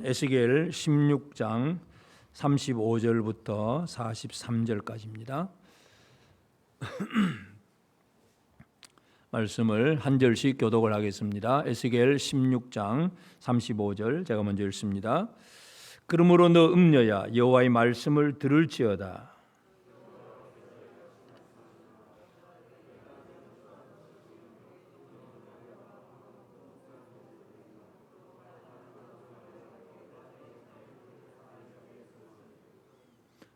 에스겔 16장 35절부터 43절까지입니다. 말씀을 한 절씩 교독을 하겠습니다. 에스겔 16장 35절 제가 먼저 읽습니다. 그러므로 너 음녀야 여호와의 말씀을 들을지어다.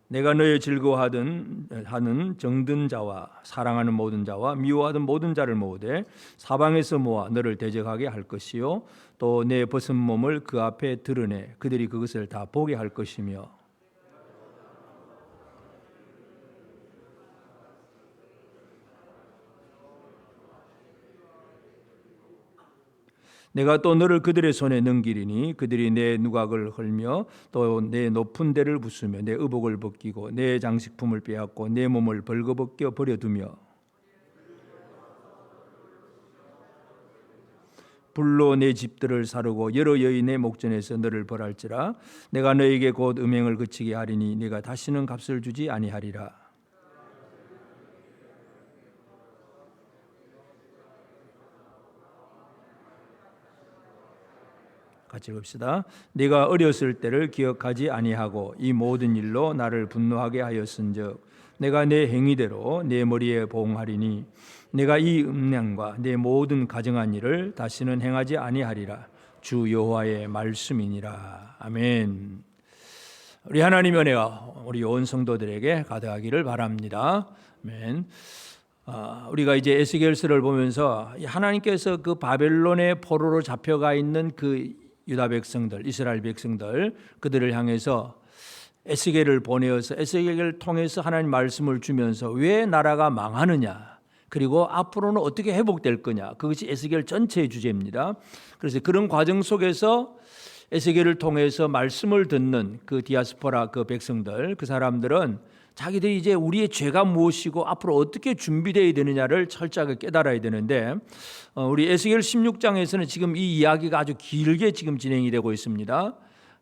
내가 너의 즐거워하는 정든 자와 사랑하는 모든 자와 미워하던 모든 자를 모으되 사방에서 모아 너를 대적하게 할 것이요 또 내 벗은 몸을 그 앞에 드러내 그들이 그것을 다 보게 할 것이며 내가 또 너를 그들의 손에 넘기리니 그들이 내 누각을 헐며 또 내 높은 데를 부수며 내 의복을 벗기고 내 장식품을 빼앗고 내 몸을 벌거벗겨 버려두며 불로 내 집들을 사르고 여러 여인의 목전에서 너를 벌할지라. 내가 너에게 곧 음행을 그치게 하리니 네가 다시는 값을 주지 아니하리라. 같이 읽읍시다. 네가 어렸을 때를 기억하지 아니하고 이 모든 일로 나를 분노하게 하였은즉 내가 내 행위대로 내 머리에 보응하리니 내가 이 음량과 내 모든 가정한 일을 다시는 행하지 아니하리라. 주 여호와의 말씀이니라. 아멘. 우리 하나님의 은혜가 우리 온 성도들에게 가득하기를 바랍니다. 아멘. 우리가 이제 에스겔서를 보면서 하나님께서 그 바벨론의 포로로 잡혀가 있는 그 유다 백성들, 이스라엘 백성들 그들을 향해서 에스겔을 보내어서 에스겔을 통해서 하나님 말씀을 주면서 왜 나라가 망하느냐, 그리고 앞으로는 어떻게 회복될 거냐, 그것이 에스겔 전체의 주제입니다. 그래서 그런 과정 속에서 에스겔을 통해서 말씀을 듣는 그 디아스포라 그 백성들, 그 사람들은 자기들이 이제 우리의 죄가 무엇이고 앞으로 어떻게 준비되어야 되느냐를 철저하게 깨달아야 되는데, 우리 에스겔 16장에서는 지금 이 이야기가 아주 길게 지금 진행이 되고 있습니다.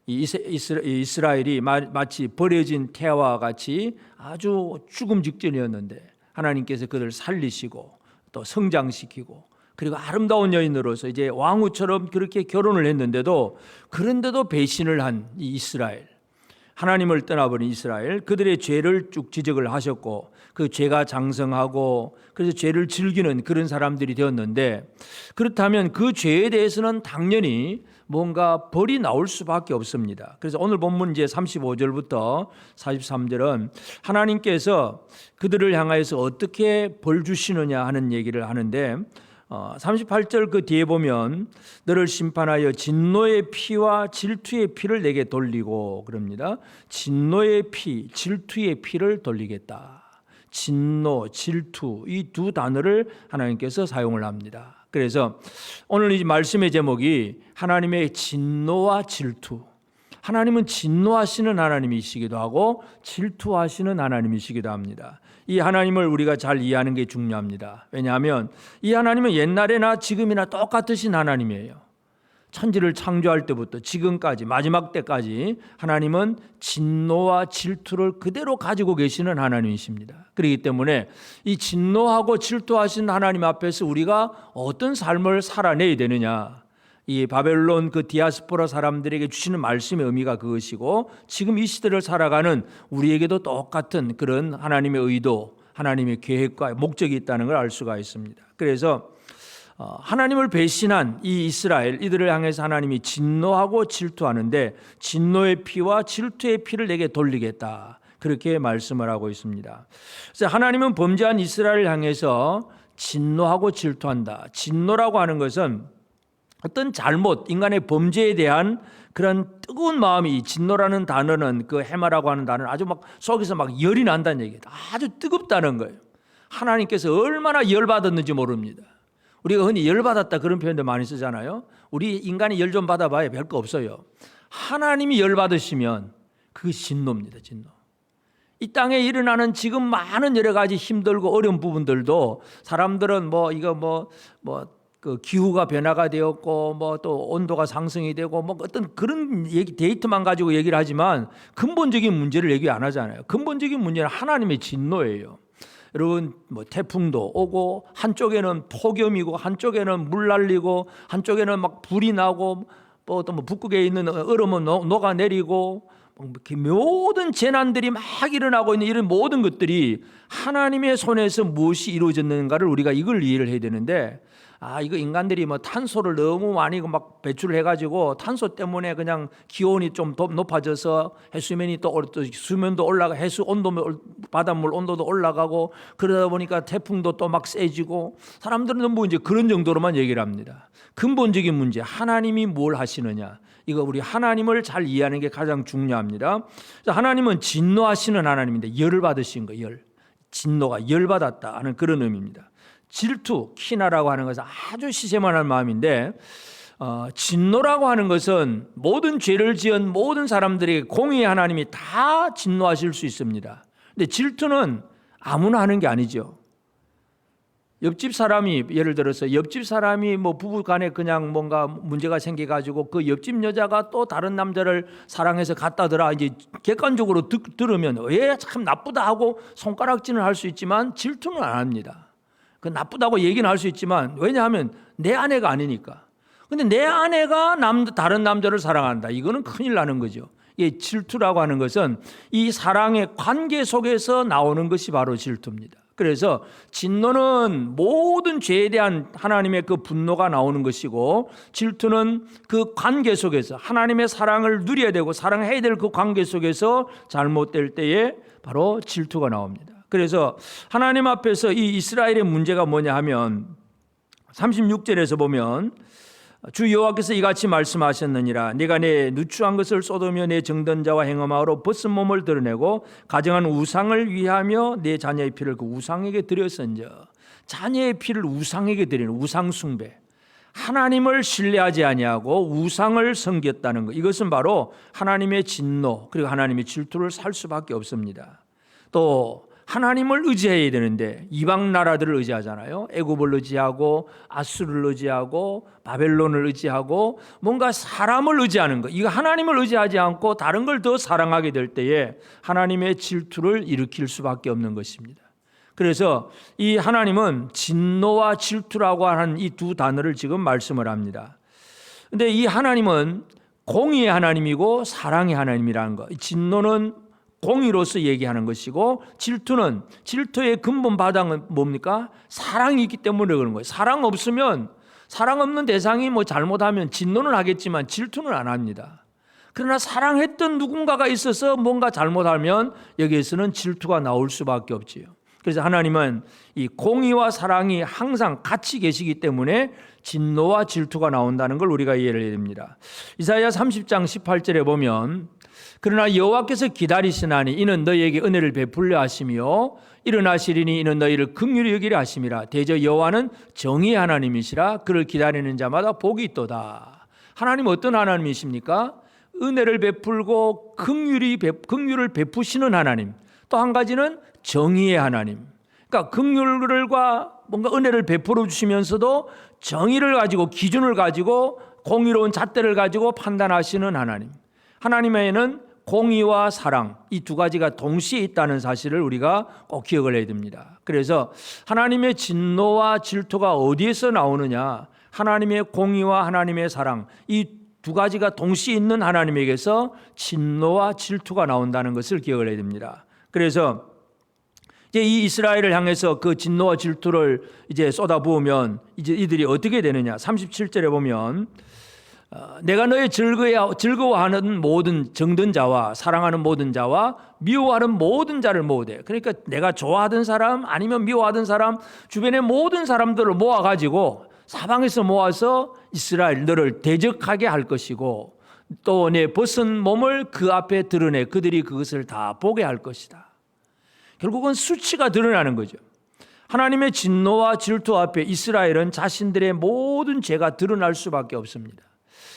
이스라엘이 마치 버려진 태아와 같이 아주 죽음 직전이었는데 하나님께서 그들을 살리시고 또 성장시키고 그리고 아름다운 여인으로서 이제 왕후처럼 그렇게 결혼을 했는데도, 그런데도 배신을 한 이 이스라엘, 하나님을 떠나버린 이스라엘, 그들의 죄를 쭉 지적을 하셨고 그 죄가 장성하고 그래서 죄를 즐기는 그런 사람들이 되었는데, 그렇다면 그 죄에 대해서는 당연히 뭔가 벌이 나올 수밖에 없습니다. 그래서 오늘 본문 이제 35절부터 43절은 하나님께서 그들을 향하여서 어떻게 벌 주시느냐 하는 얘기를 하는데, 38절 그 뒤에 보면 너를 심판하여 진노의 피와 질투의 피를 내게 돌리고 그럽니다. 진노의 피, 질투의 피를 돌리겠다. 진노, 질투 이 두 단어를 하나님께서 사용을 합니다. 그래서 오늘 이 말씀의 제목이 하나님의 진노와 질투. 하나님은 진노하시는 하나님이시기도 하고 질투하시는 하나님이시기도 합니다. 이 하나님을 우리가 잘 이해하는 게 중요합니다. 왜냐하면 이 하나님은 옛날에나 지금이나 똑같으신 하나님이에요. 천지를 창조할 때부터 지금까지 마지막 때까지 하나님은 진노와 질투를 그대로 가지고 계시는 하나님이십니다. 그렇기 때문에 이 진노하고 질투하신 하나님 앞에서 우리가 어떤 삶을 살아내야 되느냐, 이 바벨론 그 디아스포라 사람들에게 주시는 말씀의 의미가 그것이고, 지금 이 시대를 살아가는 우리에게도 똑같은 그런 하나님의 의도, 하나님의 계획과 목적이 있다는 걸 알 수가 있습니다. 그래서 하나님을 배신한 이 이스라엘, 이들을 향해서 하나님이 진노하고 질투하는데 진노의 피와 질투의 피를 내게 돌리겠다, 그렇게 말씀을 하고 있습니다. 그래서 하나님은 범죄한 이스라엘을 향해서 진노하고 질투한다. 진노라고 하는 것은 어떤 잘못, 인간의 범죄에 대한 그런 뜨거운 마음이, 진노라는 단어는 그 해마라고 하는 단어는 아주 막 속에서 막 열이 난다는 얘기예요. 아주 뜨겁다는 거예요. 하나님께서 얼마나 열받았는지 모릅니다. 우리가 흔히 열받았다 그런 표현도 많이 쓰잖아요. 우리 인간이 열 좀 받아봐야 별거 없어요. 하나님이 열받으시면 그것이 진노입니다. 진노. 이 땅에 일어나는 지금 많은 여러 가지 힘들고 어려운 부분들도 사람들은 그 기후가 변화가 되었고 뭐 또 온도가 상승이 되고 뭐 어떤 그런 얘기 데이터만 가지고 얘기를 하지만 근본적인 문제를 얘기 안 하잖아요. 근본적인 문제는 하나님의 진노예요. 여러분 뭐 태풍도 오고 한쪽에는 폭염이고 한쪽에는 물 날리고 한쪽에는 막 불이 나고 또 뭐 북극에 있는 얼음은 녹아내리고 모든 재난들이 막 일어나고 있는 이런 모든 것들이 하나님의 손에서 무엇이 이루어졌는가를 우리가 이걸 이해를 해야 되는데 이거 인간들이 뭐 탄소를 너무 많이 막 배출을 해가지고 탄소 때문에 그냥 기온이 좀 더 높아져서 해수면이 또 수면도 올라가 해수 온도 바닷물 온도도 올라가고 그러다 보니까 태풍도 또 막 세지고 사람들은 너무 이제 그런 정도로만 얘기를 합니다. 근본적인 문제 하나님이 뭘 하시느냐 이거 우리 하나님을 잘 이해하는 게 가장 중요합니다. 하나님은 진노하시는 하나님인데 열을 받으신 거 진노가 열받았다 하는 그런 의미입니다. 질투, 키나라고 하는 것은 아주 시세만한 마음인데 진노라고 하는 것은 모든 죄를 지은 모든 사람들에게 공의의 하나님이 다 진노하실 수 있습니다. 근데 질투는 아무나 하는 게 아니죠. 옆집 사람이 예를 들어서 옆집 사람이 뭐 부부간에 그냥 뭔가 문제가 생겨가지고 그 옆집 여자가 또 다른 남자를 사랑해서 갖다 드라 이제 객관적으로 들으면 왜 참 나쁘다 하고 손가락질을 할 수 있지만 질투는 안 합니다. 그 나쁘다고 얘기는 할 수 있지만 왜냐하면 내 아내가 아니니까. 근데 내 아내가 다른 남자를 사랑한다. 이거는 큰일 나는 거죠. 이 질투라고 하는 것은 이 사랑의 관계 속에서 나오는 것이 바로 질투입니다. 그래서 진노는 모든 죄에 대한 하나님의 그 분노가 나오는 것이고 질투는 그 관계 속에서 하나님의 사랑을 누려야 되고 사랑해야 될 그 관계 속에서 잘못될 때에 바로 질투가 나옵니다. 그래서 하나님 앞에서 이 이스라엘의 문제가 뭐냐 하면 36절에서 보면 주 여호와께서 이같이 말씀하셨느니라 네가 내 누추한 것을 쏟으며 내 정든 자와 행음하로 벗은 몸을 드러내고 가정한 우상을 위하며 내 자녀의 피를 그 우상에게 드렸은즉 자녀의 피를 우상에게 드리는 우상 숭배 하나님을 신뢰하지 아니하고 우상을 섬겼다는 것 이것은 바로 하나님의 진노 그리고 하나님의 질투를 살 수밖에 없습니다. 또 하나님을 의지해야 되는데 이방 나라들을 의지하잖아요. 애굽을 의지하고 아수르를 의지하고 바벨론을 의지하고 뭔가 사람을 의지하는 것 이거 하나님을 의지하지 않고 다른 걸 더 사랑하게 될 때에 하나님의 질투를 일으킬 수밖에 없는 것입니다. 그래서 이 하나님은 진노와 질투라고 하는 이 두 단어를 지금 말씀을 합니다. 그런데 이 하나님은 공의의 하나님이고 사랑의 하나님이라는 것 진노는 공의로서 얘기하는 것이고 질투는 질투의 근본 바탕은 뭡니까? 사랑이 있기 때문에 그런 거예요. 사랑 없으면 사랑 없는 대상이 뭐 잘못하면 진노는 하겠지만 질투는 안 합니다. 그러나 사랑했던 누군가가 있어서 뭔가 잘못하면 여기에서는 질투가 나올 수밖에 없지요. 그래서 하나님은 이 공의와 사랑이 항상 같이 계시기 때문에 진노와 질투가 나온다는 걸 우리가 이해를 해야 됩니다. 이사야 30장 18절에 보면 그러나 여호와께서 기다리시나니 이는 너희에게 은혜를 베풀려 하시며 일어나시리니 이는 너희를 긍휼히 여기려 하심이라. 대저 여호와는 정의의 하나님이시라. 그를 기다리는 자마다 복이 있도다. 하나님 어떤 하나님이십니까? 은혜를 베풀고 긍휼을 베푸시는 하나님. 또 한 가지는 정의의 하나님. 그러니까 긍휼과 뭔가 은혜를 베풀어 주시면서도 정의를 가지고 기준을 가지고 공의로운 잣대를 가지고 판단하시는 하나님. 하나님에는 공의와 사랑 이 두 가지가 동시에 있다는 사실을 우리가 꼭 기억을 해야 됩니다. 그래서 하나님의 진노와 질투가 어디에서 나오느냐 하나님의 공의와 하나님의 사랑 이 두 가지가 동시에 있는 하나님에게서 진노와 질투가 나온다는 것을 기억을 해야 됩니다. 그래서 이제 이 이스라엘을 향해서 그 진노와 질투를 이제 쏟아부으면 이제 이들이 어떻게 되느냐 37절에 보면 내가 너의 즐거워하는 모든 정든 자와 사랑하는 모든 자와 미워하는 모든 자를 모으되 그러니까 내가 좋아하던 사람 아니면 미워하던 사람 주변의 모든 사람들을 모아가지고 사방에서 모아서 이스라엘 너를 대적하게 할 것이고 또 내 벗은 몸을 그 앞에 드러내 그들이 그것을 다 보게 할 것이다. 결국은 수치가 드러나는 거죠. 하나님의 진노와 질투 앞에 이스라엘은 자신들의 모든 죄가 드러날 수밖에 없습니다.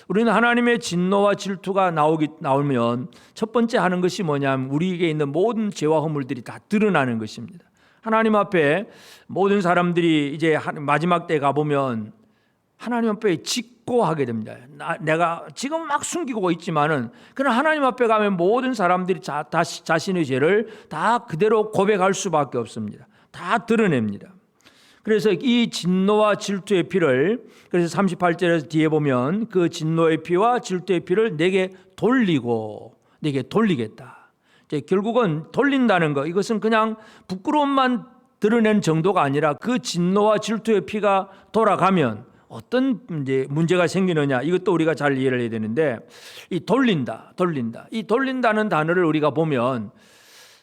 우리는 하나님의 진노와 질투가 나오면 첫 번째 하는 것이 뭐냐면 우리에게 있는 모든 죄와 허물들이 다 드러나는 것입니다. 하나님 앞에 모든 사람들이 이제 마지막 때 가보면 하나님 앞에 직고하게 됩니다. 내가 지금 막 숨기고 있지만은 그러나 하나님 앞에 가면 모든 사람들이 자신의 죄를 다 그대로 고백할 수밖에 없습니다. 다 드러냅니다. 그래서 이 진노와 질투의 피를, 그래서 38절에서 뒤에 보면 그 진노의 피와 질투의 피를 내게 돌리고 내게 돌리겠다. 이제 결국은 돌린다는 거, 이것은 그냥 부끄러움만 드러낸 정도가 아니라 그 진노와 질투의 피가 돌아가면 어떤 이제 문제가 생기느냐, 이것도 우리가 잘 이해를 해야 되는데, 이 돌린다. 이 돌린다는 단어를 우리가 보면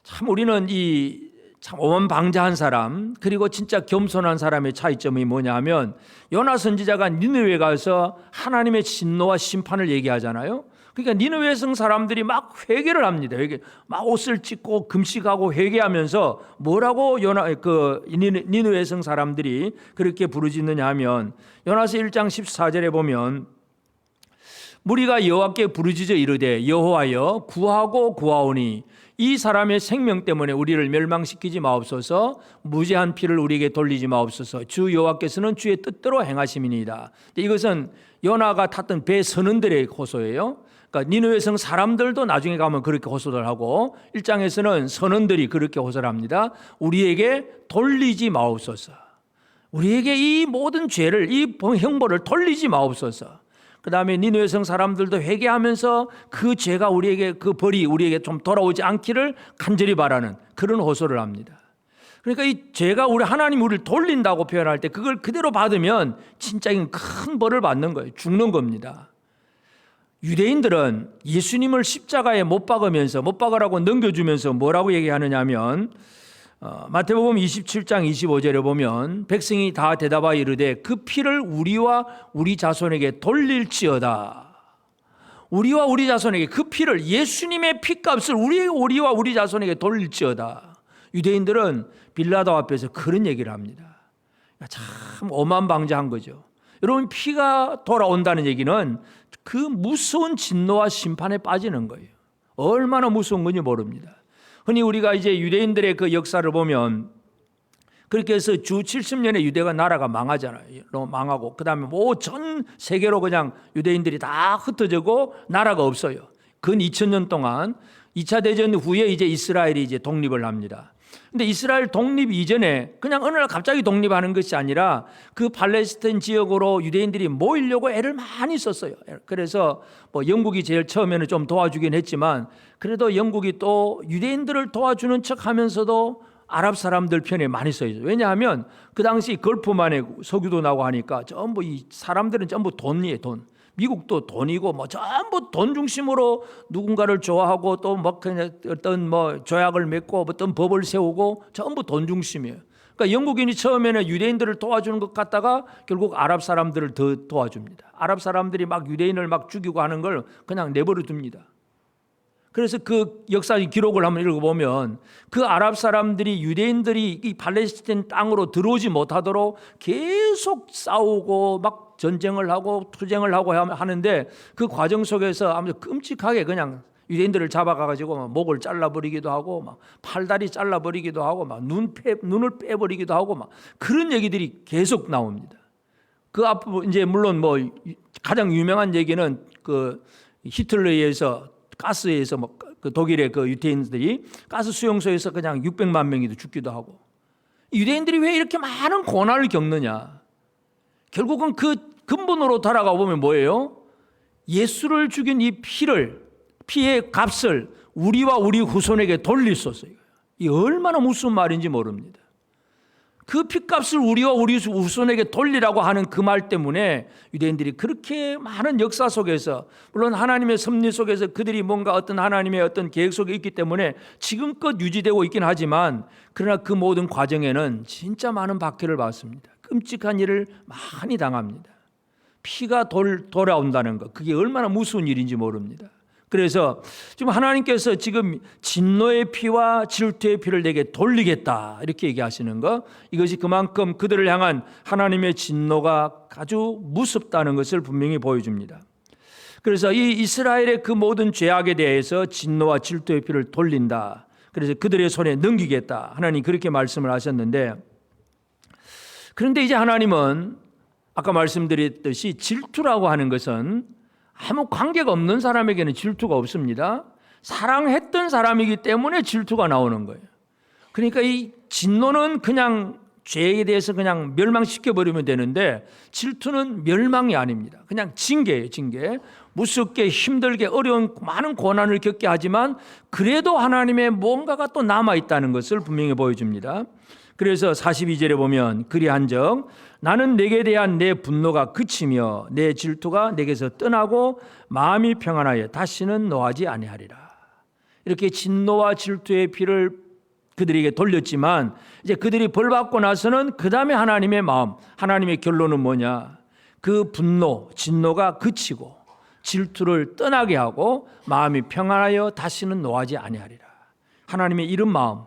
참 우리는 이 참 오만방자한 사람, 그리고 진짜 겸손한 사람의 차이점이 뭐냐 하면, 요나 선지자가 니느웨에 가서 하나님의 진노와 심판을 얘기하잖아요. 그러니까 니느웨 성 사람들이 막 회개를 합니다. 막 옷을 찢고 금식하고 회개하면서 뭐라고 니느웨 성 사람들이 그렇게 부르짖느냐 하면, 요나서 1장 14절에 보면 무리가 여호와께 부르짖어 이르되 여호와여 구하고 구하오니 이 사람의 생명 때문에 우리를 멸망시키지 마옵소서. 무죄한 피를 우리에게 돌리지 마옵소서. 주 여호와께서는 주의 뜻대로 행하심이니이다. 이것은 요나가 탔던 배 선원들의 호소예요. 그러니까 니느웨 성 사람들도 나중에 가면 그렇게 호소를 하고, 1장에서는 선원들이 그렇게 호소를 합니다. 우리에게 돌리지 마옵소서. 우리에게 이 모든 죄를, 이 형벌을 돌리지 마옵소서. 그 다음에 니느웨 성 사람들도 회개하면서 그 죄가 우리에게, 그 벌이 우리에게 좀 돌아오지 않기를 간절히 바라는 그런 호소를 합니다. 그러니까 이 죄가 하나님 우리를 돌린다고 표현할 때 그걸 그대로 받으면 진짜 큰 벌을 받는 거예요. 죽는 겁니다. 유대인들은 예수님을 십자가에 못 박으라고 넘겨주면서 뭐라고 얘기하느냐 하면, 마태복음 27장 25절에 보면 백성이 다 대답하여 이르되 그 피를 우리와 우리 자손에게 돌릴지어다. 우리와 우리 자손에게 그 피를, 예수님의 피값을 우리와 우리 자손에게 돌릴지어다. 유대인들은 빌라도 앞에서 그런 얘기를 합니다. 참 오만방자한 거죠. 여러분, 피가 돌아온다는 얘기는 그 무서운 진노와 심판에 빠지는 거예요. 얼마나 무서운 건지 모릅니다. 흔히 우리가 이제 유대인들의 그 역사를 보면 그렇게 해서 주 70년에 유대가 나라가 망하잖아요. 망하고 그 다음에 전 세계로 그냥 유대인들이 다 흩어지고 나라가 없어요. 근 2000년 동안 2차 대전 후에 이제 이스라엘이 이제 독립을 합니다. 근데 이스라엘 독립 이전에 그냥 어느 날 갑자기 독립하는 것이 아니라 그 팔레스타인 지역으로 유대인들이 모이려고 애를 많이 썼어요. 그래서 영국이 제일 처음에는 좀 도와주긴 했지만, 그래도 영국이 또 유대인들을 도와주는 척 하면서도 아랍 사람들 편에 많이 서 있어요. 왜냐하면 그 당시 걸프만에 석유도 나고 하니까 전부 이 사람들은 전부 돈이에요, 돈. 미국도 돈이고 전부 돈 중심으로 누군가를 좋아하고 또 어떤 조약을 맺고 어떤 법을 세우고 전부 돈 중심이에요. 그러니까 영국인이 처음에는 유대인들을 도와주는 것 같다가 결국 아랍 사람들을 더 도와줍니다. 아랍 사람들이 막 유대인을 막 죽이고 하는 걸 그냥 내버려 둡니다. 그래서 그 역사의 기록을 한번 읽어보면 그 아랍 사람들이 유대인들이 이 팔레스타인 땅으로 들어오지 못하도록 계속 싸우고 막 전쟁을 하고 투쟁을 하고 하는데, 그 과정 속에서 아무튼 끔찍하게 그냥 유대인들을 잡아가지고 목을 잘라버리기도 하고 막 팔다리 잘라버리기도 하고 막 눈을 빼버리기도 하고 막 그런 얘기들이 계속 나옵니다. 그 앞으로 이제 물론 가장 유명한 얘기는 그 히틀러에 의해서 가스에서 그 독일의 그 유태인들이 가스 수용소에서 그냥 600만 명이 죽기도 하고, 유대인들이 왜 이렇게 많은 고난을 겪느냐? 결국은 그 근본으로 돌아가 보면 뭐예요? 예수를 죽인 이 피의 값을 우리와 우리 후손에게 돌리소서. 이 얼마나 무슨 말인지 모릅니다. 그 피값을 우리와 우리 후손에게 돌리라고 하는 그 말 때문에 유대인들이 그렇게 많은 역사 속에서, 물론 하나님의 섭리 속에서 그들이 뭔가 어떤 하나님의 어떤 계획 속에 있기 때문에 지금껏 유지되고 있긴 하지만, 그러나 그 모든 과정에는 진짜 많은 박해를 받습니다. 끔찍한 일을 많이 당합니다. 피가 돌아온다는 것, 그게 얼마나 무서운 일인지 모릅니다. 그래서 지금 하나님께서 지금 진노의 피와 질투의 피를 내게 돌리겠다 이렇게 얘기하시는 것, 이것이 그만큼 그들을 향한 하나님의 진노가 아주 무섭다는 것을 분명히 보여줍니다. 그래서 이 이스라엘의 그 모든 죄악에 대해서 진노와 질투의 피를 돌린다. 그래서 그들의 손에 넘기겠다. 하나님 그렇게 말씀을 하셨는데, 그런데 이제 하나님은 아까 말씀드렸듯이 질투라고 하는 것은 아무 관계가 없는 사람에게는 질투가 없습니다. 사랑했던 사람이기 때문에 질투가 나오는 거예요. 그러니까 이 진노는 그냥 죄에 대해서 그냥 멸망시켜버리면 되는데, 질투는 멸망이 아닙니다. 그냥 징계예요, 징계. 무섭게 힘들게 어려운 많은 고난을 겪게 하지만 그래도 하나님의 뭔가가 또 남아있다는 것을 분명히 보여줍니다. 그래서 42절에 보면 그리한즉 나는 내게 대한 내 분노가 그치며 내 질투가 내게서 떠나고 마음이 평안하여 다시는 노하지 아니하리라. 이렇게 진노와 질투의 피를 그들에게 돌렸지만 이제 그들이 벌받고 나서는 그 다음에 하나님의 마음, 하나님의 결론은 뭐냐? 그 분노, 진노가 그치고 질투를 떠나게 하고 마음이 평안하여 다시는 노하지 아니하리라. 하나님의 이런 마음,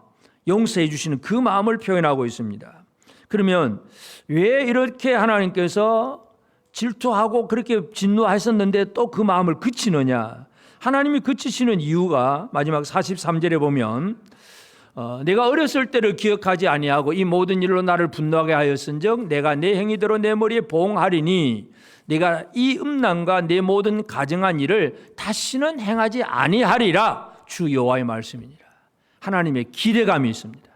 용서해 주시는 그 마음을 표현하고 있습니다. 그러면 왜 이렇게 하나님께서 질투하고 그렇게 진노하셨는데 또 그 마음을 그치느냐? 하나님이 그치시는 이유가 마지막 43절에 보면 내가 어렸을 때를 기억하지 아니하고 이 모든 일로 나를 분노하게 하였은즉 내가 내 행위대로 내 머리에 보응하리니 내가 이 음란과 내 모든 가증한 일을 다시는 행하지 아니하리라. 주 여호와의 말씀이니라. 하나님의 기대감이 있습니다.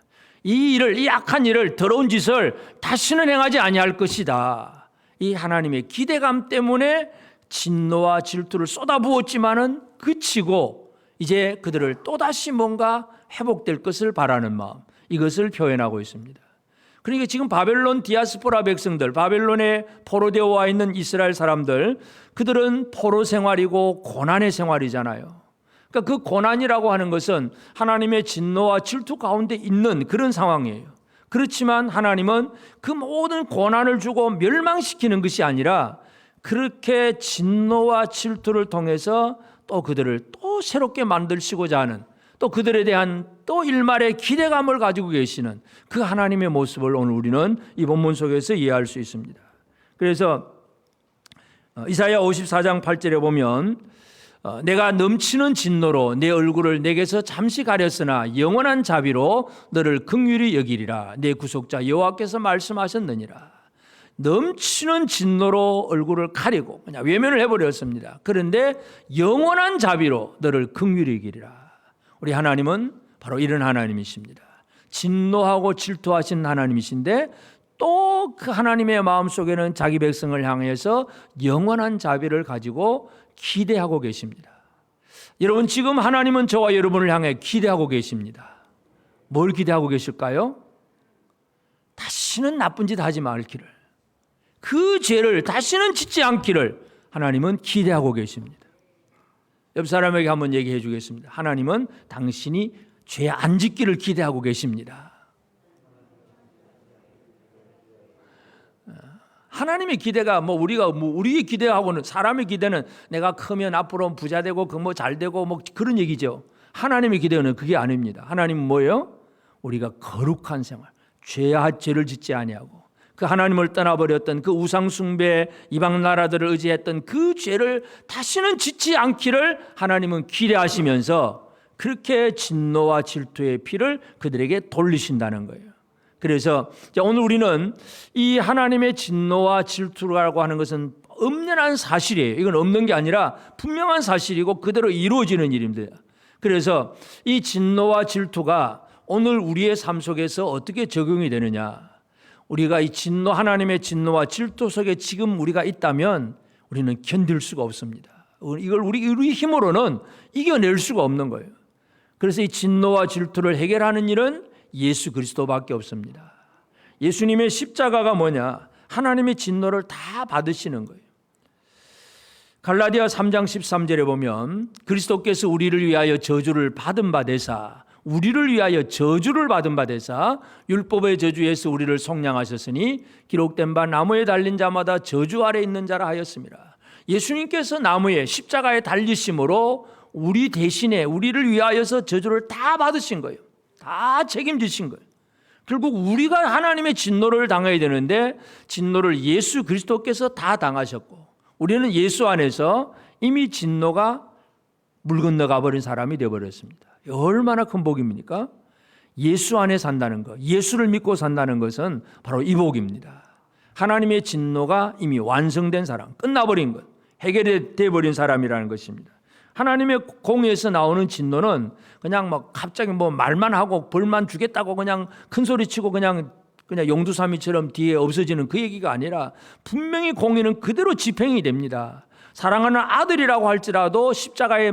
이 일을, 이 악한 일을, 더러운 짓을 다시는 행하지 아니할 것이다. 이 하나님의 기대감 때문에 진노와 질투를 쏟아부었지만은 그치고 이제 그들을 또다시 뭔가 회복될 것을 바라는 마음, 이것을 표현하고 있습니다. 그러니까 지금 바벨론 디아스포라 백성들, 바벨론에 포로되어 와 있는 이스라엘 사람들, 그들은 포로 생활이고 고난의 생활이잖아요. 그러니까 그 고난이라고 하는 것은 하나님의 진노와 질투 가운데 있는 그런 상황이에요. 그렇지만 하나님은 그 모든 고난을 주고 멸망시키는 것이 아니라 그렇게 진노와 질투를 통해서 또 그들을 또 새롭게 만드시고자 하는, 또 그들에 대한 또 일말의 기대감을 가지고 계시는 그 하나님의 모습을 오늘 우리는 이 본문 속에서 이해할 수 있습니다. 그래서 이사야 54장 8절에 보면 내가 넘치는 진노로 내 얼굴을 내게서 잠시 가렸으나 영원한 자비로 너를 긍휼히 여기리라. 내 구속자 여호와께서 말씀하셨느니라. 넘치는 진노로 얼굴을 가리고 그냥 외면을 해버렸습니다. 그런데 영원한 자비로 너를 긍휼히 여기리라. 우리 하나님은 바로 이런 하나님이십니다. 진노하고 질투하신 하나님이신데 또 그 하나님의 마음속에는 자기 백성을 향해서 영원한 자비를 가지고 기대하고 계십니다. 여러분, 지금 하나님은 저와 여러분을 향해 기대하고 계십니다. 뭘 기대하고 계실까요? 다시는 나쁜 짓 하지 말기를, 그 죄를 다시는 짓지 않기를 하나님은 기대하고 계십니다. 옆 사람에게 한번 얘기해 주겠습니다. 하나님은 당신이 죄 안 짓기를 기대하고 계십니다. 하나님의 기대가 우리의 기대하고는, 사람의 기대는 내가 크면 앞으로 부자 되고 잘 되고 그런 얘기죠. 하나님의 기대는 그게 아닙니다. 하나님은 뭐예요? 우리가 거룩한 생활, 죄를 짓지 아니하고 그 하나님을 떠나버렸던 그 우상 숭배, 이방 나라들을 의지했던 그 죄를 다시는 짓지 않기를 하나님은 기대하시면서 그렇게 진노와 질투의 피를 그들에게 돌리신다는 거예요. 그래서 오늘 우리는 이 하나님의 진노와 질투라고 하는 것은 엄연한 사실이에요. 이건 없는 게 아니라 분명한 사실이고 그대로 이루어지는 일입니다. 그래서 이 진노와 질투가 오늘 우리의 삶 속에서 어떻게 적용이 되느냐? 우리가 이 진노, 하나님의 진노와 질투 속에 지금 우리가 있다면 우리는 견딜 수가 없습니다. 이걸 우리 힘으로는 이겨낼 수가 없는 거예요. 그래서 이 진노와 질투를 해결하는 일은 예수 그리스도밖에 없습니다. 예수님의 십자가가 뭐냐? 하나님의 진노를 다 받으시는 거예요. 갈라디아 3장 13절에 보면 그리스도께서 우리를 위하여 저주를 받은 바 되사, 우리를 위하여 저주를 받은 바 되사 율법의 저주에서 우리를 속량하셨으니 기록된 바 나무에 달린 자마다 저주 아래 있는 자라 하였습니다. 예수님께서 나무에 십자가에 달리심으로 우리 대신에 우리를 위하여서 저주를 다 받으신 거예요. 다 책임지신 거예요. 결국 우리가 하나님의 진노를 당해야 되는데 진노를 예수 그리스도께서 다 당하셨고 우리는 예수 안에서 이미 진노가 물 건너가 버린 사람이 되어버렸습니다. 얼마나 큰 복입니까? 예수 안에 산다는 것, 예수를 믿고 산다는 것은 바로 이 복입니다. 하나님의 진노가 이미 완성된 사람, 끝나버린 것, 해결돼 버린 사람이라는 것입니다. 하나님의 공의에서 나오는 진노는 그냥 막 갑자기 뭐 말만 하고 벌만 주겠다고 그냥 큰 소리 치고 그냥 용두사미처럼 뒤에 없어지는 그 얘기가 아니라 분명히 공의는 그대로 집행이 됩니다. 사랑하는 아들이라고 할지라도 십자가에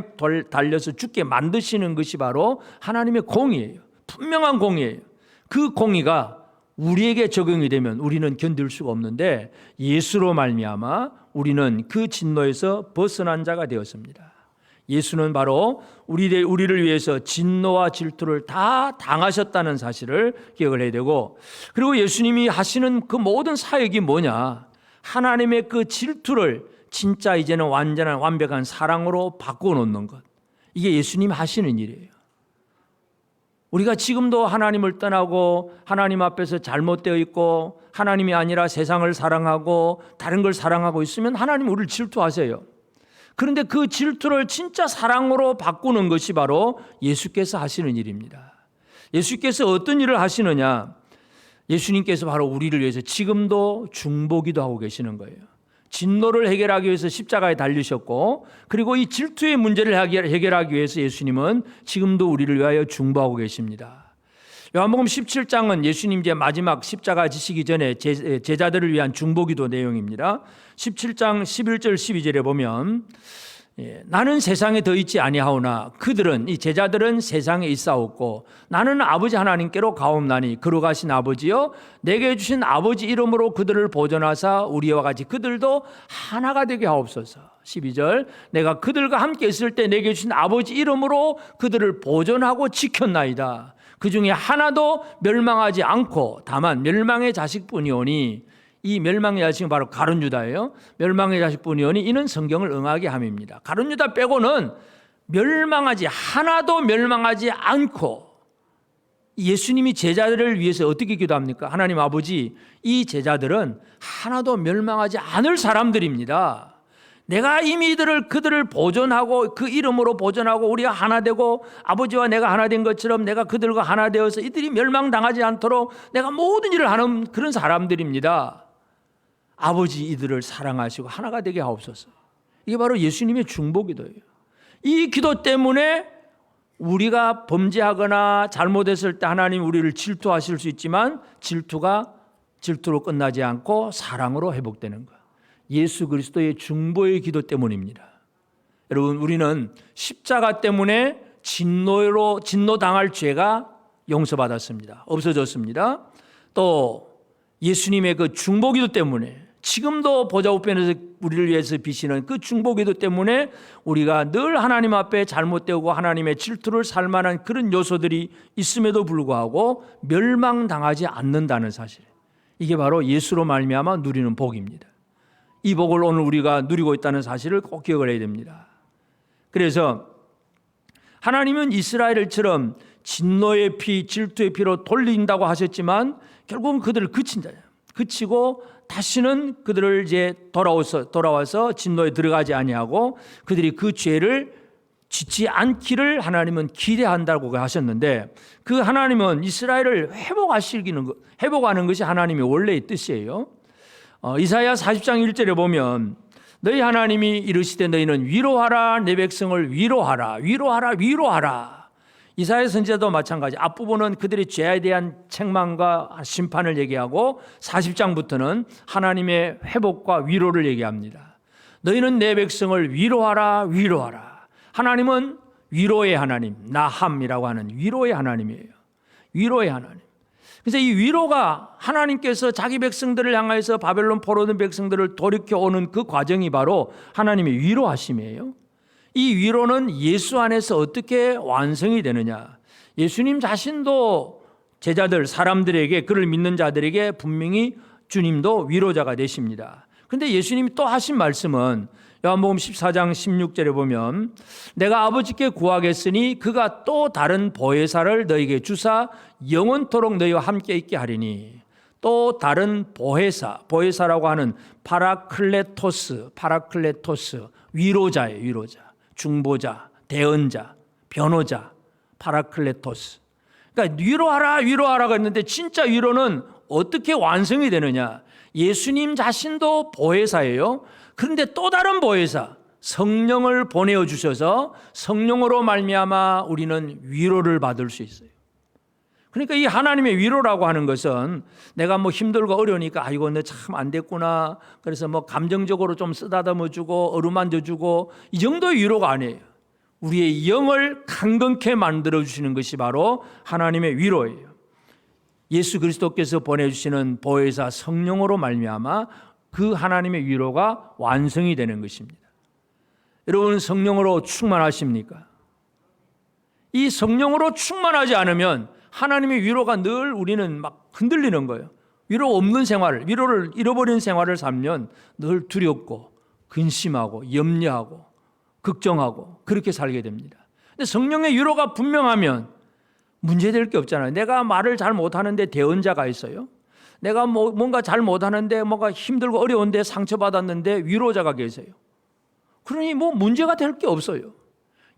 달려서 죽게 만드시는 것이 바로 하나님의 공의예요. 분명한 공의예요. 그 공의가 우리에게 적용이 되면 우리는 견딜 수가 없는데 예수로 말미암아 우리는 그 진노에서 벗어난 자가 되었습니다. 예수는 바로 우리를 위해서 진노와 질투를 다 당하셨다는 사실을 기억을 해야 되고, 그리고 예수님이 하시는 그 모든 사역이 뭐냐? 하나님의 그 질투를 진짜 이제는 완전한 완벽한 사랑으로 바꿔놓는 것. 이게 예수님이 하시는 일이에요. 우리가 지금도 하나님을 떠나고 하나님 앞에서 잘못되어 있고 하나님이 아니라 세상을 사랑하고 다른 걸 사랑하고 있으면 하나님 우리를 질투하세요. 그런데 그 질투를 진짜 사랑으로 바꾸는 것이 바로 예수께서 하시는 일입니다. 예수께서 어떤 일을 하시느냐? 예수님께서 바로 우리를 위해서 지금도 중보기도 하고 계시는 거예요. 진노를 해결하기 위해서 십자가에 달리셨고, 그리고 이 질투의 문제를 해결하기 위해서 예수님은 지금도 우리를 위하여 중보하고 계십니다. 요한복음 17장은 예수님 이제 마지막 십자가 지시기 전에 제자들을 위한 중보기도 내용입니다. 17장 11절 12절에 보면 나는 세상에 더 있지 아니하오나 그들은, 이 제자들은 세상에 있사옵고 나는 아버지 하나님께로 가옵나니 거룩하신 아버지여 내게 주신 아버지 이름으로 그들을 보존하사 우리와 같이 그들도 하나가 되게 하옵소서. 12절 내가 그들과 함께 있을 때 내게 주신 아버지 이름으로 그들을 보존하고 지켰나이다. 그 중에 하나도 멸망하지 않고 다만 멸망의 자식뿐이오니, 이 멸망의 자식은 바로 가룟 유다예요. 멸망의 자식뿐이오니 이는 성경을 응하게 함입니다. 가룟 유다 빼고는 하나도 멸망하지 않고, 예수님이 제자들을 위해서 어떻게 기도합니까? 하나님 아버지, 이 제자들은 하나도 멸망하지 않을 사람들입니다. 내가 이미 그들을 보존하고 그 이름으로 보존하고 우리가 하나 되고 아버지와 내가 하나 된 것처럼 내가 그들과 하나 되어서 이들이 멸망당하지 않도록 내가 모든 일을 하는 그런 사람들입니다. 아버지 이들을 사랑하시고 하나가 되게 하옵소서. 이게 바로 예수님의 중보기도예요. 이 기도 때문에 우리가 범죄하거나 잘못했을 때 하나님 우리를 질투하실 수 있지만 질투로 끝나지 않고 사랑으로 회복되는 것. 예수 그리스도의 중보의 기도 때문입니다. 여러분, 우리는 십자가 때문에 진노당할 죄가 용서받았습니다. 없어졌습니다. 또 예수님의 그 중보기도 때문에 지금도 보좌 우편에서 우리를 위해서 비시는 그 중보기도 때문에 우리가 늘 하나님 앞에 잘못되고 하나님의 질투를 살 만한 그런 요소들이 있음에도 불구하고 멸망당하지 않는다는 사실, 이게 바로 예수로 말미암아 누리는 복입니다. 이 복을 오늘 우리가 누리고 있다는 사실을 꼭 기억을 해야 됩니다. 그래서 하나님은 이스라엘처럼 진노의 피, 질투의 피로 돌린다고 하셨지만 결국은 그들을 그친 자예요. 그치고 다시는 그들을 이제 돌아와서 진노에 들어가지 아니하고 그들이 그 죄를 짓지 않기를 하나님은 기대한다고 하셨는데, 그 하나님은 이스라엘을 회복하는 것이 하나님의 원래의 뜻이에요. 이사야 40장 1절에 보면 너희 하나님이 이르시되 너희는 위로하라, 내 백성을 위로하라, 위로하라, 위로하라. 이사야 선지자도 마찬가지. 앞부분은 그들의 죄에 대한 책망과 심판을 얘기하고 40장부터는 하나님의 회복과 위로를 얘기합니다. 너희는 내 백성을 위로하라, 위로하라. 하나님은 위로의 하나님, 나함이라고 하는 위로의 하나님이에요. 위로의 하나님. 그래서 이 위로가 하나님께서 자기 백성들을 향해서 바벨론 포로된 백성들을 돌이켜오는 그 과정이 바로 하나님의 위로하심이에요. 이 위로는 예수 안에서 어떻게 완성이 되느냐? 예수님 자신도 제자들, 사람들에게, 그를 믿는 자들에게 분명히 주님도 위로자가 되십니다. 그런데 예수님이 또 하신 말씀은 요한복음 14장 16절에 보면 내가 아버지께 구하겠으니 그가 또 다른 보혜사를 너희에게 주사 영원토록 너희와 함께 있게 하리니, 또 다른 보혜사라고 하는 파라클레토스, 위로자예요. 위로자, 중보자, 대언자, 변호자, 파라클레토스. 그러니까 위로하라고 했는데 진짜 위로는 어떻게 완성이 되느냐? 예수님 자신도 보혜사예요. 그런데 또 다른 보혜사, 성령을 보내어 주셔서 성령으로 말미암아 우리는 위로를 받을 수 있어요. 그러니까 이 하나님의 위로라고 하는 것은 내가 뭐 힘들고 어려우니까 아이고 내 참 안 됐구나, 그래서 뭐 감정적으로 좀 쓰다듬어 주고 어루만져 주고 이 정도의 위로가 아니에요. 우리의 영을 강건케 만들어 주시는 것이 바로 하나님의 위로예요. 예수 그리스도께서 보내주시는 보혜사 성령으로 말미암아 그 하나님의 위로가 완성이 되는 것입니다. 여러분, 성령으로 충만하십니까? 이 성령으로 충만하지 않으면 하나님의 위로가 늘 우리는 막 흔들리는 거예요. 위로 없는 생활을, 위로를 잃어버린 생활을 살면 늘 두렵고 근심하고 염려하고 걱정하고 그렇게 살게 됩니다. 근데 성령의 위로가 분명하면 문제될 게 없잖아요. 내가 말을 잘 못하는데 대언자가 있어요. 내가 뭔가 잘 못하는데 뭔가 힘들고 어려운데 상처받았는데 위로자가 계세요. 그러니 뭐 문제가 될 게 없어요.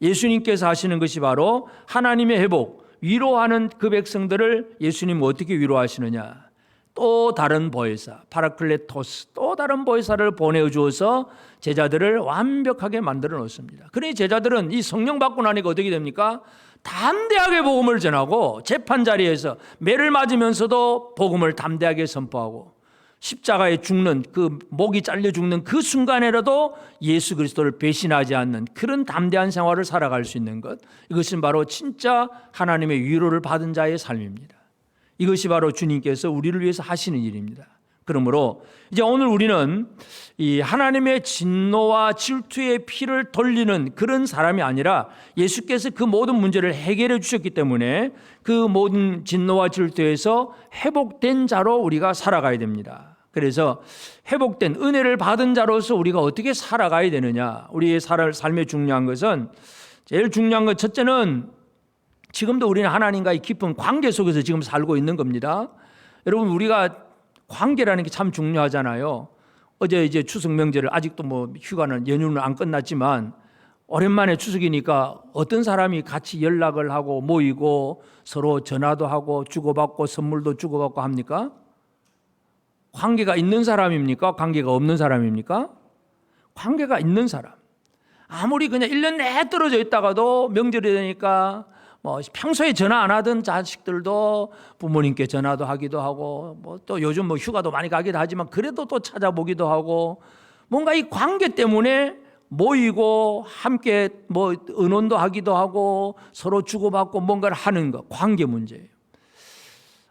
예수님께서 하시는 것이 바로 하나님의 회복, 위로하는 그 백성들을 예수님은 어떻게 위로하시느냐. 또 다른 보혜사, 파라클레토스, 또 다른 보혜사를 보내주어서 제자들을 완벽하게 만들어 놓습니다. 그러니 제자들은 이 성령 받고 나니까 어떻게 됩니까? 담대하게 복음을 전하고 재판 자리에서 매를 맞으면서도 복음을 담대하게 선포하고 십자가에 죽는 그 목이 잘려 죽는 그 순간에라도 예수 그리스도를 배신하지 않는 그런 담대한 생활을 살아갈 수 있는 것, 이것은 바로 진짜 하나님의 위로를 받은 자의 삶입니다. 이것이 바로 주님께서 우리를 위해서 하시는 일입니다. 그러므로 이제 오늘 우리는 이 하나님의 진노와 질투의 피를 돌리는 그런 사람이 아니라 예수께서 그 모든 문제를 해결해 주셨기 때문에 그 모든 진노와 질투에서 회복된 자로 우리가 살아가야 됩니다. 그래서 회복된 은혜를 받은 자로서 우리가 어떻게 살아가야 되느냐. 우리의 삶에 중요한 것은, 제일 중요한 것 첫째는 지금도 우리는 하나님과의 깊은 관계 속에서 지금 살고 있는 겁니다. 여러분, 우리가 관계라는 게 참 중요하잖아요. 어제 이제 추석 명절을 아직도 뭐 휴가는 연휴는 안 끝났지만 오랜만에 추석이니까 어떤 사람이 같이 연락을 하고 모이고 서로 전화도 하고 주고받고 선물도 주고받고 합니까? 관계가 있는 사람입니까? 관계가 없는 사람입니까? 관계가 있는 사람. 아무리 그냥 1년 내내 떨어져 있다가도 명절이 되니까 뭐 평소에 전화 안 하던 자식들도 부모님께 전화도 하기도 하고, 뭐 또 요즘 뭐 휴가도 많이 가기도 하지만 그래도 또 찾아보기도 하고, 뭔가 이 관계 때문에 모이고 함께 뭐 의논도 하기도 하고 서로 주고받고 뭔가를 하는 것, 관계 문제예요.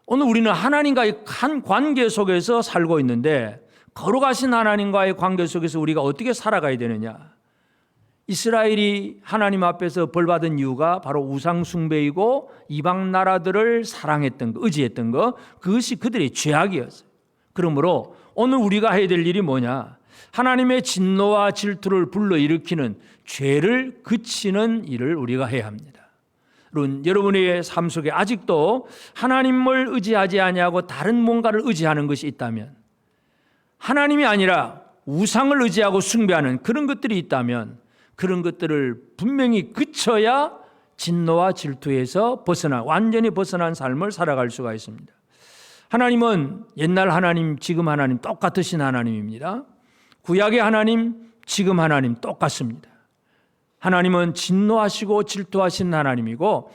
오늘 우리는 하나님과의 한 관계 속에서 살고 있는데, 거룩하신 하나님과의 관계 속에서 우리가 어떻게 살아가야 되느냐. 이스라엘이 하나님 앞에서 벌받은 이유가 바로 우상 숭배이고 이방 나라들을 사랑했던 것, 의지했던 것, 그것이 그들의 죄악이었어요. 그러므로 오늘 우리가 해야 될 일이 뭐냐? 하나님의 진노와 질투를 불러일으키는 죄를 그치는 일을 우리가 해야 합니다. 여러분의 삶 속에 아직도 하나님을 의지하지 아니하고 다른 뭔가를 의지하는 것이 있다면, 하나님이 아니라 우상을 의지하고 숭배하는 그런 것들이 있다면, 그런 것들을 분명히 그쳐야 진노와 질투에서 완전히 벗어난 삶을 살아갈 수가 있습니다. 하나님은 옛날 하나님, 지금 하나님 똑같으신 하나님입니다. 구약의 하나님, 지금 하나님 똑같습니다. 하나님은 진노하시고 질투하신 하나님이고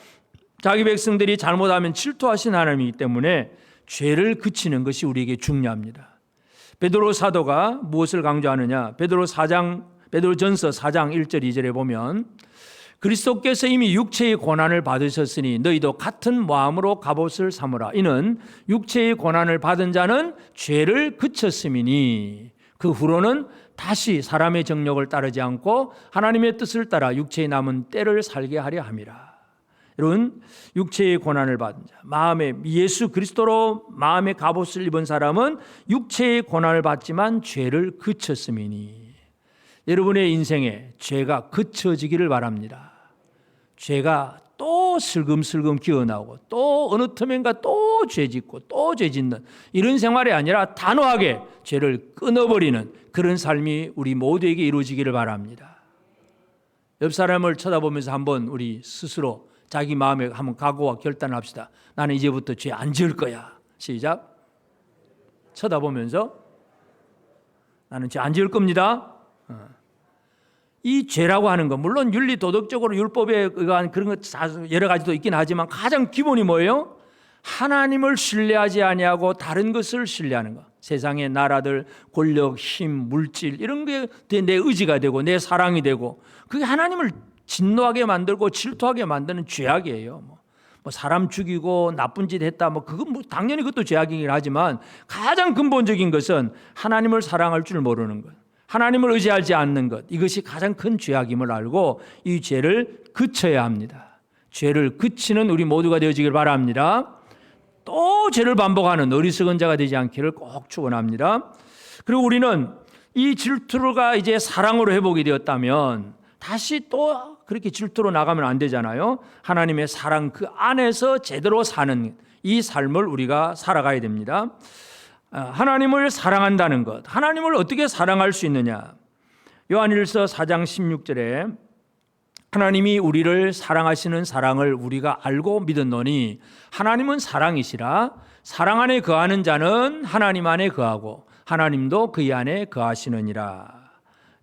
자기 백성들이 잘못하면 질투하신 하나님이기 때문에 죄를 그치는 것이 우리에게 중요합니다. 베드로 사도가 무엇을 강조하느냐? 베드로전서 4장 1절 2절에 보면, 그리스도께서 이미 육체의 고난을 받으셨으니 너희도 같은 마음으로 갑옷을 삼으라. 이는 육체의 고난을 받은 자는 죄를 그쳤음이니 그 후로는 다시 사람의 정욕을 따르지 않고 하나님의 뜻을 따라 육체의 남은 때를 살게 하려 함이라. 여러분, 육체의 고난을 받은 자, 마음에 예수 그리스도로 마음의 갑옷을 입은 사람은 육체의 고난을 받지만 죄를 그쳤음이니, 여러분의 인생에 죄가 그쳐지기를 바랍니다. 죄가 또 슬금슬금 기어나오고 또 어느 틈엔가 또 죄짓고 또 죄짓는 이런 생활이 아니라 단호하게 죄를 끊어버리는 그런 삶이 우리 모두에게 이루어지기를 바랍니다. 옆 사람을 쳐다보면서 한번 우리 스스로 자기 마음에 한번 각오와 결단을 합시다. 나는 이제부터 죄 안 지을 거야. 시작. 쳐다보면서 나는 죄 안 지을 겁니다. 이 죄라고 하는 것, 물론 윤리 도덕적으로 율법에 의한 그런 것 여러 가지도 있긴 하지만 가장 기본이 뭐예요? 하나님을 신뢰하지 아니하고 다른 것을 신뢰하는 것. 세상의 나라들, 권력, 힘, 물질 이런 게 내 의지가 되고 내 사랑이 되고 그게 하나님을 진노하게 만들고 질투하게 만드는 죄악이에요. 뭐 사람 죽이고 나쁜 짓 했다, 뭐 그건 뭐 당연히 그것도 죄악이긴 하지만 가장 근본적인 것은 하나님을 사랑할 줄 모르는 것, 하나님을 의지하지 않는 것, 이것이 가장 큰 죄악임을 알고 이 죄를 그쳐야 합니다. 죄를 그치는 우리 모두가 되어지길 바랍니다. 또 죄를 반복하는 어리석은 자가 되지 않기를 꼭 축원합니다. 그리고 우리는 이 질투가 이제 사랑으로 회복이 되었다면 다시 또 그렇게 질투로 나가면 안 되잖아요. 하나님의 사랑 그 안에서 제대로 사는 이 삶을 우리가 살아가야 됩니다. 하나님을 사랑한다는 것, 하나님을 어떻게 사랑할 수 있느냐? 요한일서 4장 16절에 하나님이 우리를 사랑하시는 사랑을 우리가 알고 믿었노니 하나님은 사랑이시라. 사랑 안에 거하는 자는 하나님 안에 거하고 하나님도 그의 안에 거하시느니라.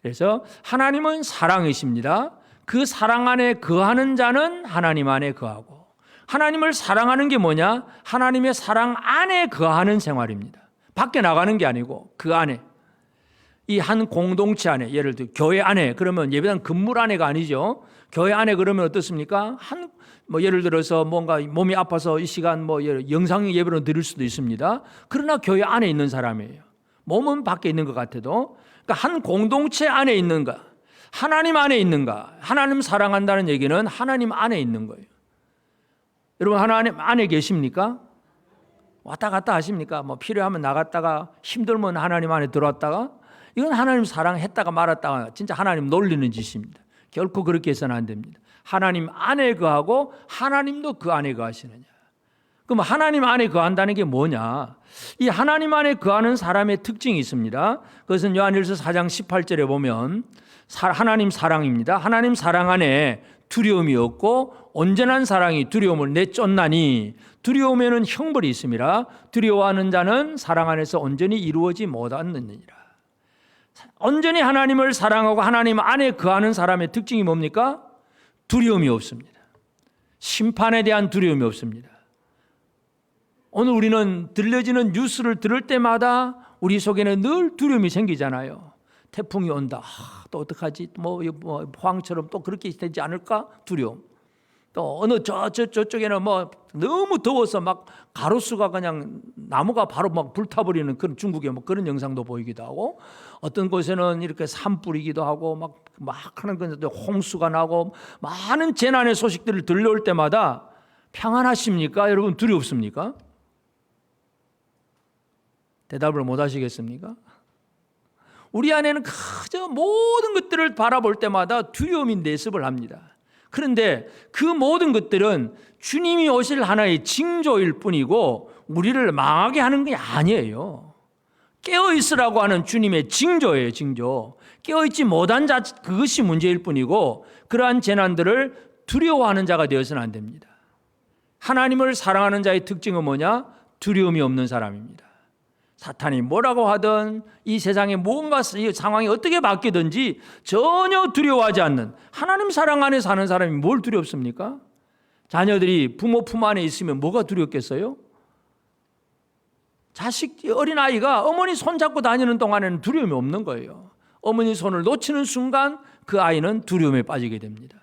그래서 하나님은 사랑이십니다. 그 사랑 안에 거하는 자는 하나님 안에 거하고, 하나님을 사랑하는 게 뭐냐? 하나님의 사랑 안에 거하는 생활입니다. 밖에 나가는 게 아니고 그 안에, 이 한 공동체 안에, 예를 들어 교회 안에, 그러면 예배당 건물 안에가 아니죠. 교회 안에 그러면 어떻습니까? 뭐 예를 들어서 뭔가 몸이 아파서 이 시간 뭐 영상 예배로 드릴 수도 있습니다. 그러나 교회 안에 있는 사람이에요. 몸은 밖에 있는 것 같아도. 그러니까 한 공동체 안에 있는가, 하나님 안에 있는가. 하나님 사랑한다는 얘기는 하나님 안에 있는 거예요. 여러분 하나님 안에 계십니까? 왔다 갔다 하십니까? 뭐 필요하면 나갔다가 힘들면 하나님 안에 들어왔다가, 이건 하나님 사랑했다가 말았다가 진짜 하나님 놀리는 짓입니다. 결코 그렇게 해서는 안 됩니다. 하나님 안에 거하고 하나님도 그 안에 거하시느냐. 그럼 하나님 안에 거한다는 게 뭐냐? 이 하나님 안에 거하는 사람의 특징이 있습니다. 그것은 요한일서 4장 18절에 보면 하나님 사랑입니다. 하나님 사랑 안에 두려움이 없고 온전한 사랑이 두려움을 내쫓나니, 두려움에는 형벌이 있음이라. 두려워하는 자는 사랑 안에서 온전히 이루어지 못하느니라. 온전히 하나님을 사랑하고 하나님 안에 거하는 사람의 특징이 뭡니까? 두려움이 없습니다. 심판에 대한 두려움이 없습니다. 오늘 우리는 들려지는 뉴스를 들을 때마다 우리 속에는 늘 두려움이 생기잖아요. 태풍이 온다. 또 어떡하지? 뭐 포항처럼 또 그렇게 되지 않을까? 두려움. 또 어느 저쪽에는 뭐 너무 더워서 막 가로수가 그냥 나무가 바로 막 불타버리는 그런 중국의 뭐 그런 영상도 보이기도 하고, 어떤 곳에는 이렇게 산불이기도 하고 막 하는 건데 홍수가 나고 많은 재난의 소식들을 들려올 때마다 평안하십니까? 여러분 두렵습니까? 대답을 못 하시겠습니까? 우리 안에는 그저 모든 것들을 바라볼 때마다 두려움이 내습을 합니다. 그런데 그 모든 것들은 주님이 오실 하나의 징조일 뿐이고 우리를 망하게 하는 게 아니에요. 깨어있으라고 하는 주님의 징조예요. 징조. 깨어있지 못한 자, 그것이 문제일 뿐이고 그러한 재난들을 두려워하는 자가 되어서는 안 됩니다. 하나님을 사랑하는 자의 특징은 뭐냐? 두려움이 없는 사람입니다. 사탄이 뭐라고 하든 이 세상에 무언가 이 상황이 어떻게 바뀌든지 전혀 두려워하지 않는, 하나님 사랑 안에 사는 사람이 뭘 두렵습니까? 자녀들이 부모 품 안에 있으면 뭐가 두렵겠어요? 어린아이가 어머니 손 잡고 다니는 동안에는 두려움이 없는 거예요. 어머니 손을 놓치는 순간 그 아이는 두려움에 빠지게 됩니다.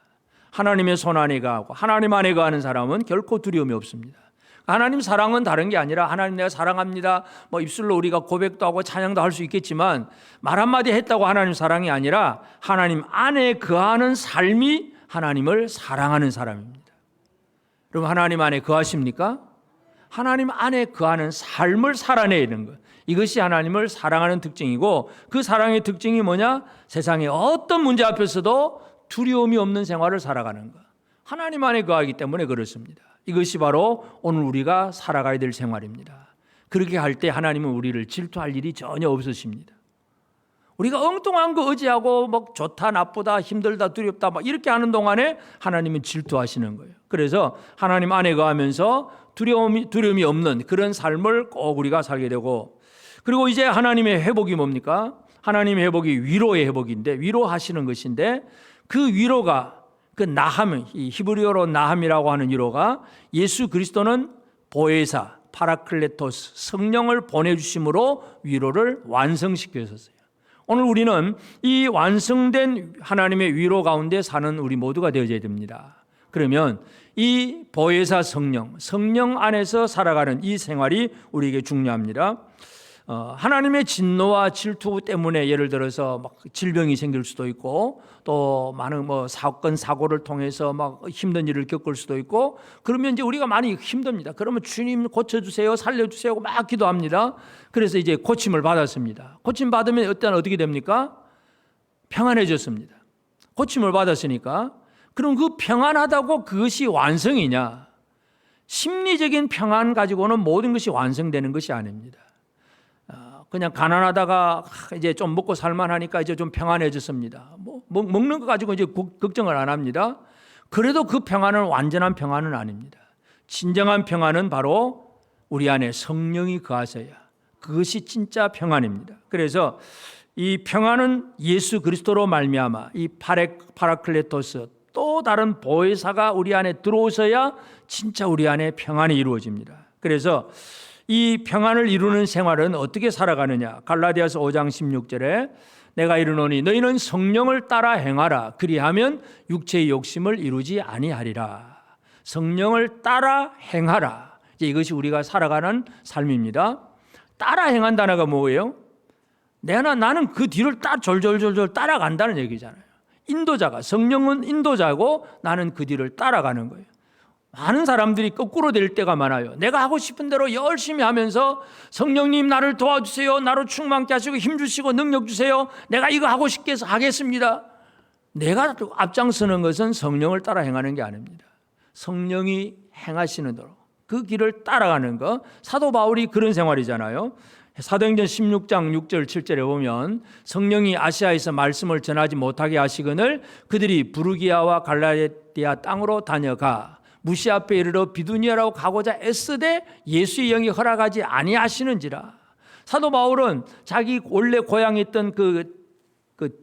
하나님의 손 안에 가고 하나님 안에 가는 사람은 결코 두려움이 없습니다. 하나님 사랑은 다른 게 아니라 하나님 내가 사랑합니다, 뭐 입술로 우리가 고백도 하고 찬양도 할 수 있겠지만 말 한마디 했다고 하나님 사랑이 아니라 하나님 안에 거하는 삶이 하나님을 사랑하는 사람입니다. 여러분 하나님 안에 거하십니까? 하나님 안에 거하는 삶을 살아내는 것, 이것이 하나님을 사랑하는 특징이고, 그 사랑의 특징이 뭐냐? 세상의 어떤 문제 앞에서도 두려움이 없는 생활을 살아가는 것. 하나님 안에 거하기 때문에 그렇습니다. 이것이 바로 오늘 우리가 살아가야 될 생활입니다. 그렇게 할 때 하나님은 우리를 질투할 일이 전혀 없으십니다. 우리가 엉뚱한 거 의지하고 막 좋다 나쁘다 힘들다 두렵다 막 이렇게 하는 동안에 하나님은 질투하시는 거예요. 그래서 하나님 안에 거하면서 두려움이 없는 그런 삶을 꼭 우리가 살게 되고, 그리고 이제 하나님의 회복이 뭡니까? 하나님의 회복이 위로의 회복인데, 위로하시는 것인데, 그 위로가, 그 나함, 이 히브리어로 나함이라고 하는 위로가 예수 그리스도는 보혜사, 파라클레토스, 성령을 보내주심으로 위로를 완성시켰었어요. 오늘 우리는 이 완성된 하나님의 위로 가운데 사는 우리 모두가 되어져야 됩니다. 그러면 이 보혜사 성령 안에서 살아가는 이 생활이 우리에게 중요합니다. 하나님의 진노와 질투 때문에 예를 들어서 막 질병이 생길 수도 있고, 또 많은 사건 사고를 통해서 막 힘든 일을 겪을 수도 있고, 그러면 이제 우리가 많이 힘듭니다. 그러면 주님 고쳐주세요, 살려주세요 막 기도합니다. 그래서 이제 고침을 받았습니다. 고침 받으면 일단 어떻게 됩니까? 평안해졌습니다. 고침을 받았으니까. 그럼 그 평안하다고 그것이 완성이냐? 심리적인 평안 가지고는 모든 것이 완성되는 것이 아닙니다. 그냥 가난하다가 이제 좀 먹고 살만하니까 이제 좀 평안해졌습니다. 먹는 거 가지고 이제 걱정을 안 합니다. 그래도 그 평안은 완전한 평안은 아닙니다. 진정한 평안은 바로 우리 안에 성령이 거하셔야, 그것이 진짜 평안입니다. 그래서 이 평안은 예수 그리스도로 말미암아 이 파라클레토스, 또 다른 보혜사가 우리 안에 들어오셔야 진짜 우리 안에 평안이 이루어집니다. 그래서 이 평안을 이루는 생활은 어떻게 살아가느냐? 갈라디아서 5장 16절에 내가 이르노니 너희는 성령을 따라 행하라. 그리하면 육체의 욕심을 이루지 아니하리라. 성령을 따라 행하라. 이제 이것이 우리가 살아가는 삶입니다. 따라 행한 단어가 뭐예요? 나는 그 뒤를 졸졸졸 따라간다는 얘기잖아요. 인도자가, 성령은 인도자고 나는 그 뒤를 따라가는 거예요. 많은 사람들이 거꾸로 될 때가 많아요. 내가 하고 싶은 대로 열심히 하면서 성령님 나를 도와주세요, 나로 충만케 하시고 힘 주시고 능력 주세요, 내가 이거 하고 싶게 해서 하겠습니다. 내가 앞장서는 것은 성령을 따라 행하는 게 아닙니다. 성령이 행하시는 대로 그 길을 따라가는 것. 사도 바울이 그런 생활이잖아요. 사도행전 16장 6절 7절에 보면 성령이 아시아에서 말씀을 전하지 못하게 하시거늘 그들이 부르기아와 갈라디아 땅으로 다녀가 무시 앞에 이르러 비두니아라고 가고자 애쓰되 예수의 영이 허락하지 아니하시는지라. 사도 바울은 자기 원래 고향에 있던 그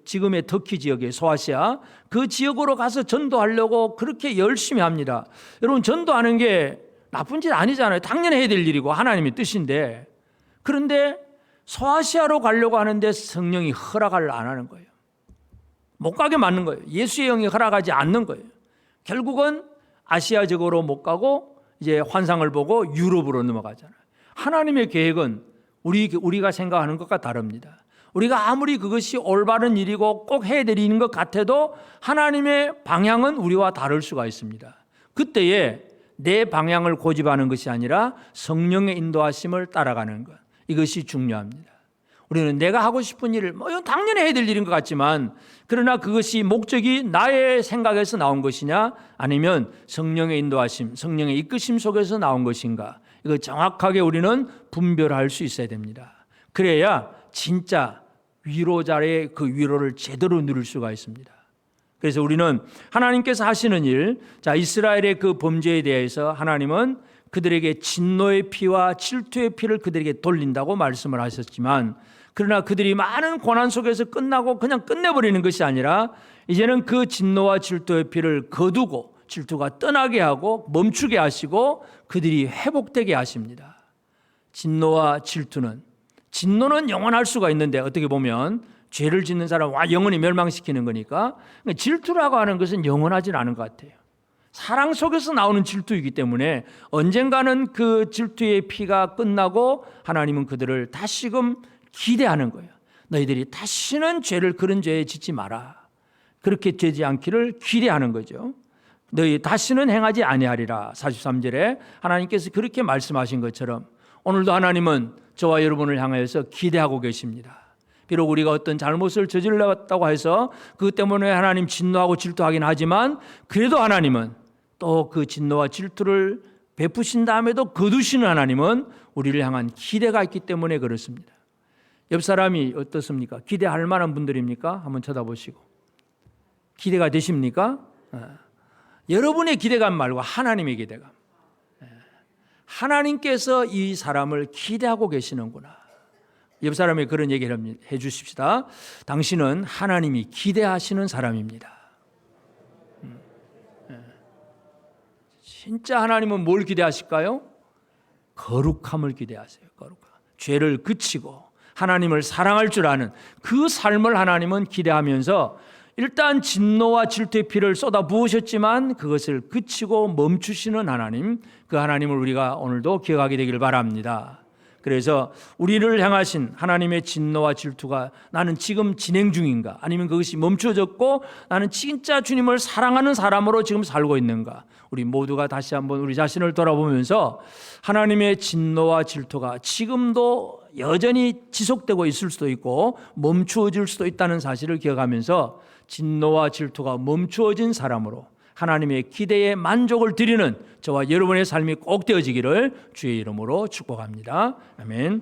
지금의 터키 지역의 소아시아 그 지역으로 가서 전도하려고 그렇게 열심히 합니다. 여러분, 전도하는 게 나쁜 짓 아니잖아요. 당연히 해야 될 일이고 하나님의 뜻인데, 그런데 소아시아로 가려고 하는데 성령이 허락을 안 하는 거예요. 못 가게 맞는 거예요. 예수의 영이 허락하지 않는 거예요. 결국은 아시아 지역으로 못 가고 이제 환상을 보고 유럽으로 넘어가잖아요. 하나님의 계획은 우리가 생각하는 것과 다릅니다. 우리가 아무리 그것이 올바른 일이고 꼭 해야 될 일인 것 같아도 하나님의 방향은 우리와 다를 수가 있습니다. 그때에 내 방향을 고집하는 것이 아니라 성령의 인도하심을 따라가는 것, 이것이 중요합니다. 우리는 내가 하고 싶은 일을 이건 당연히 해야 될 일인 것 같지만, 그러나 그것이 목적이 나의 생각에서 나온 것이냐 아니면 성령의 인도하심, 성령의 이끄심 속에서 나온 것인가, 이거 정확하게 우리는 분별할 수 있어야 됩니다. 그래야 진짜 위로자의 그 위로를 제대로 누릴 수가 있습니다. 그래서 우리는 하나님께서 하시는 일, 이스라엘의 그 범죄에 대해서 하나님은 그들에게 진노의 피와 질투의 피를 그들에게 돌린다고 말씀을 하셨지만, 그러나 그들이 많은 고난 속에서 끝나고 그냥 끝내버리는 것이 아니라 이제는 그 진노와 질투의 피를 거두고 질투가 떠나게 하고 멈추게 하시고 그들이 회복되게 하십니다. 진노와 진노는 영원할 수가 있는데, 어떻게 보면 죄를 짓는 사람 영원히 멸망시키는 거니까, 질투라고 하는 것은 영원하진 않은 것 같아요. 사랑 속에서 나오는 질투이기 때문에 언젠가는 그 질투의 피가 끝나고 하나님은 그들을 다시금 기대하는 거예요. 너희들이 다시는 그런 죄에 짓지 마라. 그렇게 되지 않기를 기대하는 거죠. 너희 다시는 행하지 아니하리라. 43절에 하나님께서 그렇게 말씀하신 것처럼 오늘도 하나님은 저와 여러분을 향하여서 기대하고 계십니다. 비록 우리가 어떤 잘못을 저질렀다고 해서 그것 때문에 하나님 진노하고 질투하긴 하지만, 그래도 하나님은 또 그 진노와 질투를 베푸신 다음에도 거두시는 하나님은 우리를 향한 기대가 있기 때문에 그렇습니다. 옆 사람이 어떻습니까? 기대할 만한 분들입니까? 한번 쳐다보시고. 기대가 되십니까? 여러분의 기대감 말고 하나님의 기대감. 하나님께서 이 사람을 기대하고 계시는구나. 옆 사람에게 그런 얘기를 해 주십시다. 당신은 하나님이 기대하시는 사람입니다. 진짜 하나님은 뭘 기대하실까요? 거룩함을 기대하세요. 거룩함. 죄를 그치고 하나님을 사랑할 줄 아는 그 삶을 하나님은 기대하면서 일단 진노와 질투의 피를 쏟아 부으셨지만 그것을 그치고 멈추시는 하나님, 그 하나님을 우리가 오늘도 기억하게 되길 바랍니다. 그래서 우리를 향하신 하나님의 진노와 질투가 나는 지금 진행 중인가, 아니면 그것이 멈춰졌고 나는 진짜 주님을 사랑하는 사람으로 지금 살고 있는가, 우리 모두가 다시 한번 우리 자신을 돌아보면서 하나님의 진노와 질투가 지금도 여전히 지속되고 있을 수도 있고 멈추어질 수도 있다는 사실을 기억하면서 진노와 질투가 멈추어진 사람으로 하나님의 기대에 만족을 드리는 저와 여러분의 삶이 꼭 되어지기를 주의 이름으로 축복합니다. 아멘.